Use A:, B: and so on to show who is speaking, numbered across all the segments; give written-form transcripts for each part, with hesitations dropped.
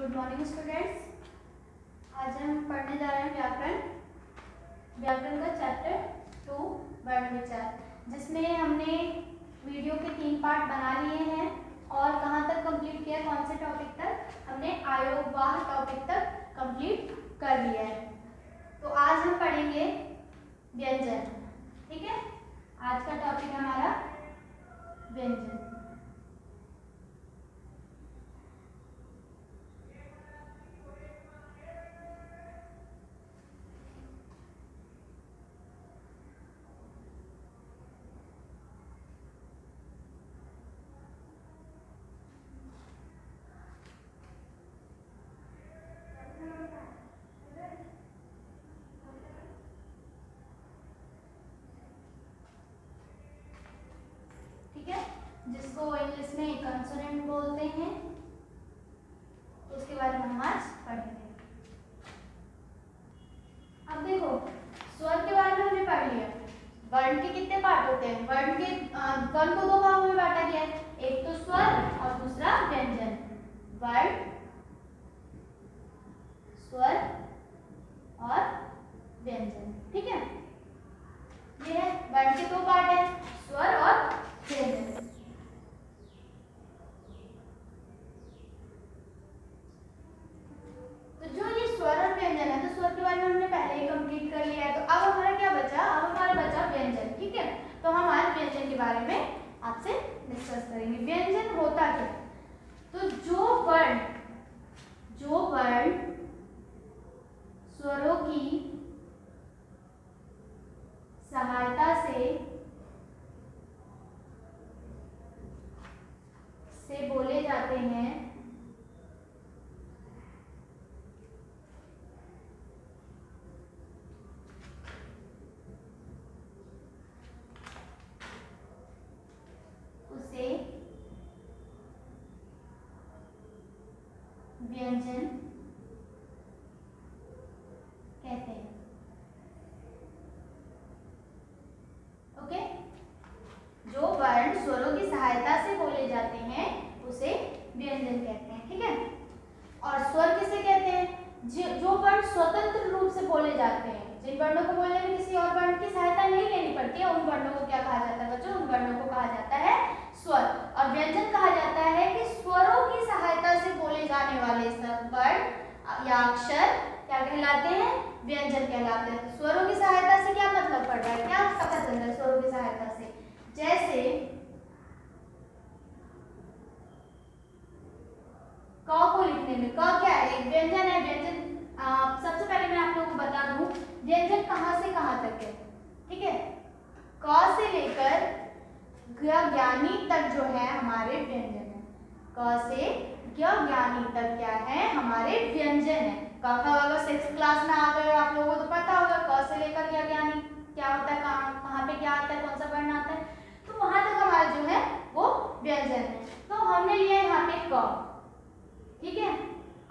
A: Good morning students. आज हम पढ़ने जा रहे हैं व्याकरण का चैप्टर 2 वर्ण विचार, जिसमें हमने वीडियो के 3 पार्ट बना लिए हैं और कहाँ तक कंप्लीट किया, कौन से टॉपिक तक हमने आयोगवाह टॉपिक तक कंप्लीट कर लिया है। तो आज हम पढ़ेंगे व्यंजन। ठीक है, आज का टॉपिक हमारा व्यंजन। जिसको इंग्लिश में कंसोनेंट बोलते हैं, उसके बारे में हम आज पढ़ेंगे। अब देखो, स्वर के बारे में हमने पढ़ लिया। वर्ण के कितने पार्ट होते हैं? वर्ण को 2 भागों में बांटा गया है, एक तो स्वर और दूसरा व्यंजन। वर्ण, स्वर और व्यंजन। ठीक है, ये है वर्ण के 2 पार्ट है, स्वर और व्यंजन। तो स्वर के बारे में हमने पहले ही कंप्लीट कर लिया है। तो अब हमारा क्या बचा? अब हमारा बचा व्यंजन। ठीक है, तो हम आज व्यंजन के बारे में आपसे डिस्कस करेंगे। व्यंजन होता क्या? तो जो वर्ण स्वरों की सहायता से बोले जाते हैं, व्यंजन कहते हैं। ओके, जो वर्ण स्वरों की सहायता से बोले जाते हैं उसे व्यंजन कहते हैं। ठीक है, और स्वर किसे कहते हैं? जो वर्ण स्वतंत्र रूप से बोले जाते हैं, जिन वर्णों को बोलने में किसी और वर्ण की सहायता नहीं लेनी पड़ती है, उन वर्णों को क्या कहा जाता है बच्चों? उन वर्णों को कहा जाता है स्वर। और व्यंजन कहा जाता है कि स्वरों की सहायता से बोले जाने वाले सब वर्ण या अक्षर क्या कहलाते हैं? व्यंजन कहलाते हैं। तो स्वरों की सहायता से क्या मतलब पड़ रहा है, क्या पता चल रहा है स्वरों की सहायता से? जैसे क को लिखने में, क क्या है? एक व्यंजन है। व्यंजन सबसे पहले मैं आप लोगों को बता दूं, व्यंजन कहां से कहां तक है। ठीक है, क से लेकर ज्ञानी तक जो है हमारे व्यंजन है। क से ज्ञानी तक क्या है? हमारे व्यंजन है। क अगर 6th क्लास में आ गए आप लोगों को तो पता होगा क से लेकर ज्ञानी क्या होता है, कहाँ पे क्या आता है, कौन सा वर्ण आता है, तो वहां तक हमारा जो है वो व्यंजन है। तो हमने लिया यहाँ पे क। ठीक है,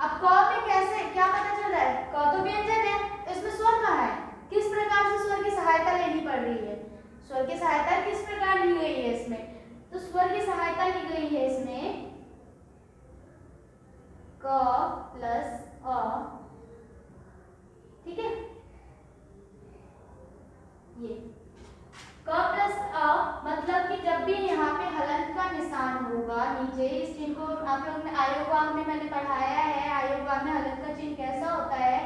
A: अब क में कैसे क्या पता चल रहा है? क तो व्यंजन है, तो इसमें स्वर कहाँ है? किस प्रकार से स्वर की सहायता लेनी पड़ रही है? स्वर की सहायता किस प्रकार ली गई है इसमें? तो स्वर की सहायता ली गई है इसमें क प्लस अ। ठीक है, ये क प्लस अ मतलब कि जब भी यहाँ पे हलंत का निशान होगा नीचे, इस चिन्ह को आप लोग ने आयोगवाह में मैंने पढ़ाया है। आयोगवाह में हलंत का चिन्ह कैसा होता है?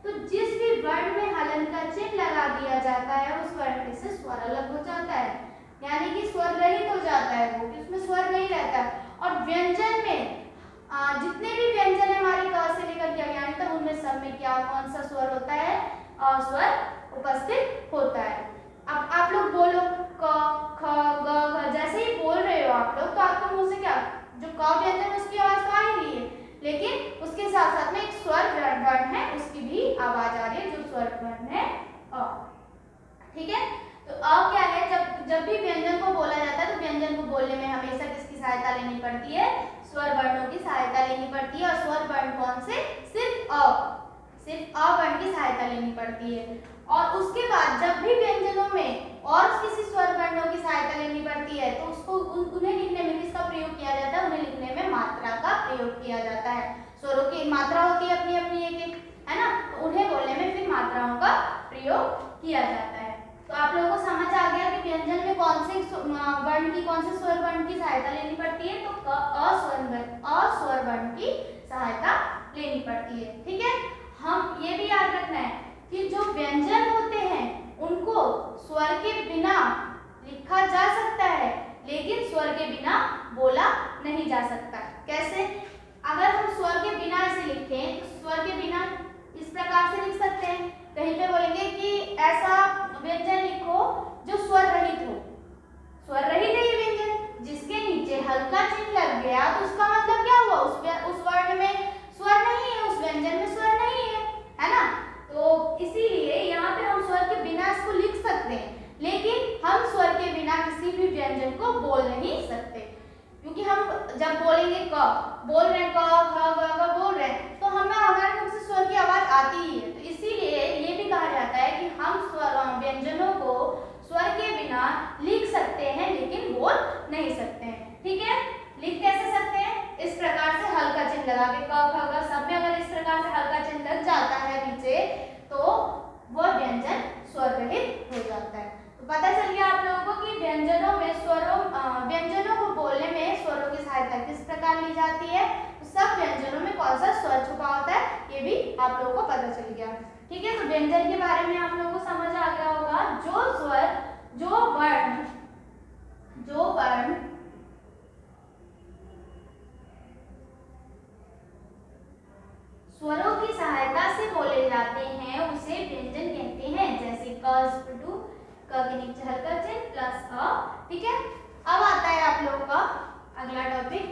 A: तो जिस भी वर्ण में हलंत का चिन्ह लगा दिया जाता है उस वर्ण से स्वर अलग हो जाता है, यानी कि स्वर रहित हो जाता है वो, कि उसमें स्वर नहीं रहता। और व्यंजन में जितने भी व्यंजन है हमारे क से लेकर ज्ञानी तक, उनमें सब में क्या कौन सा स्वर होता है? स्वर उपस्थित होता है। अब आप लोग बोलो क ख ग घ, जैसे ही बोल रहे हो आप लोग तो आपको मुंह से क्या, जो क व्यंजन है उसकी आवाज तो आ ही रही है, लेकिन उसके साथ साथ में एक स्वर वर्ण है उसकी भी आवाज आ रही है, जो स्वर वर्ण है अ। ठीक है, तो अ क्या है? जब भी व्यंजन को बोला जाता है तो व्यंजन को बोलने में हमेशा किसकी सहायता लेनी पड़ती है? स्वर वर्णों की सहायता लेनी पड़ती है। और स्वर वर्ण कौन से? सिर्फ अ वर्ण की सहायता लेनी पड़ती है। और उसके बाद जब भी व्यंजनों में और किसी स्वर वर्णों की सहायता लेनी पड़ती है तो उसको उन्हें लिखने में किसका प्रयोग किया जाता है? उन्हें लिखने में मात्रा का प्रयोग किया जाता है। स्वरों की मात्रा होती है अपनी अपनी एक एक, है ना, तो उन्हें बोलने में फिर मात्राओं का प्रयोग किया जाता है। तो आप लोगों को समझ आ गया कि व्यंजन में कौन से वर्ण की, कौन से स्वर वर्ण की सहायता लेनी पड़ती है, तो अस्वर वर्ण की सहायता लेनी पड़ती है। ठीक है, हम ये भी याद रखना है कि जो व्यंजन होते हैं उनको स्वर के बिना लिखा जा सकता है, लेकिन स्वर के बिना बोला नहीं जा सकता। कैसे? अगर हम स्वर के बिना इसे लिखें तो स्वर के बिना इस प्रकार से लिख सकते हैं, कहीं पे बोलेंगे कि ऐसा व्यंजन लिखो जो स्वर रहित हो। स्वर रहित है ये व्यंजन, जिसके नीचे हल्का चिन्ह लग गया तो उसका मतलब क्या हुआ, उस वर्ण में स्वर नहीं है, उस व्यंजन में स्वर नहीं है ना। तो इसीलिए यहाँ पे हम स्वर के बिना इसको लिख सकते हैं, लेकिन हम स्वर के बिना किसी भी व्यंजन को बोल नहीं सकते, क्योंकि हम जब बोलेंगे क, बोल रहे हैं क ख ग बोल रहे हैं, तो हमारे मुख से स्वर की आवाज आती ही है। तो इसीलिए ये भी कहा जाता है कि हम व्यंजनों को स्वर के बिना लिख सकते हैं, लेकिन बोल नहीं सकते हैं। ठीक है, लिख कैसे सकते हैं? इस प्रकार से हल्का चिन्ह लगा के, क ख ग सब में अगर इस प्रकार से हल्का चिन्ह लग जाता है नीचे, तो वह व्यंजन स्वर रहित हो जाता है। तो पता चल गया आप लोगों को कि व्यंजनों में व्यंजनों को बोलने में स्वरों की सहायता किस प्रकार ली जाती है, तो सब व्यंजनों में कौन सा स्वर छुपा होता है ये भी आप लोगों को पता चल गया। ठीक है, तो व्यंजन के बारे में आप लोगों को समझ आ गया होगा। जो वर्ण स्वरों की सहायता से बोले जाते हैं उसे व्यंजन कहते हैं। जैसे क के नीचे हल्का चिन्ह प्लस अ। ठीक है, अब आता है आप लोगों का अगला टॉपिक,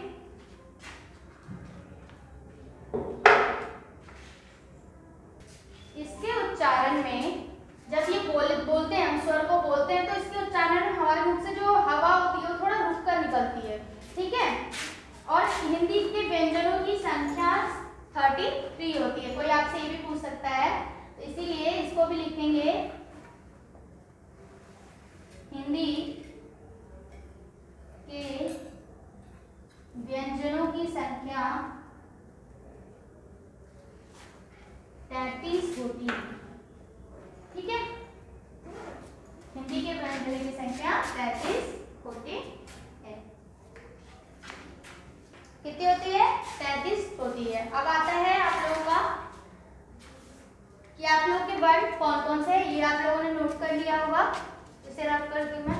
A: इसके उच्चारण में जब ये बोलते हैं, हम स्वर को बोलते हैं, तो इसके उच्चारण में हमारे मुख से जो हवा होती है वो थोड़ा रुक कर निकलती है। ठीक है, और हिंदी के व्यंजनों की संख्या 33 होती है। कोई आपसे ये भी पूछ सकता है, तो इसीलिए इसको भी लिखेंगे, हिंदी के व्यंजनों की संख्या 33 होती है। ठीक है, हिंदी के व्यंजनों की संख्या 33 होती है। कितनी होती है? 33 होती है। अब आता है आप लोगों का कि आप लोगों के वर्ण कौन कौन से हैं, ये आप लोगों ने नोट कर लिया होगा, इसे रख कर दूं मैं।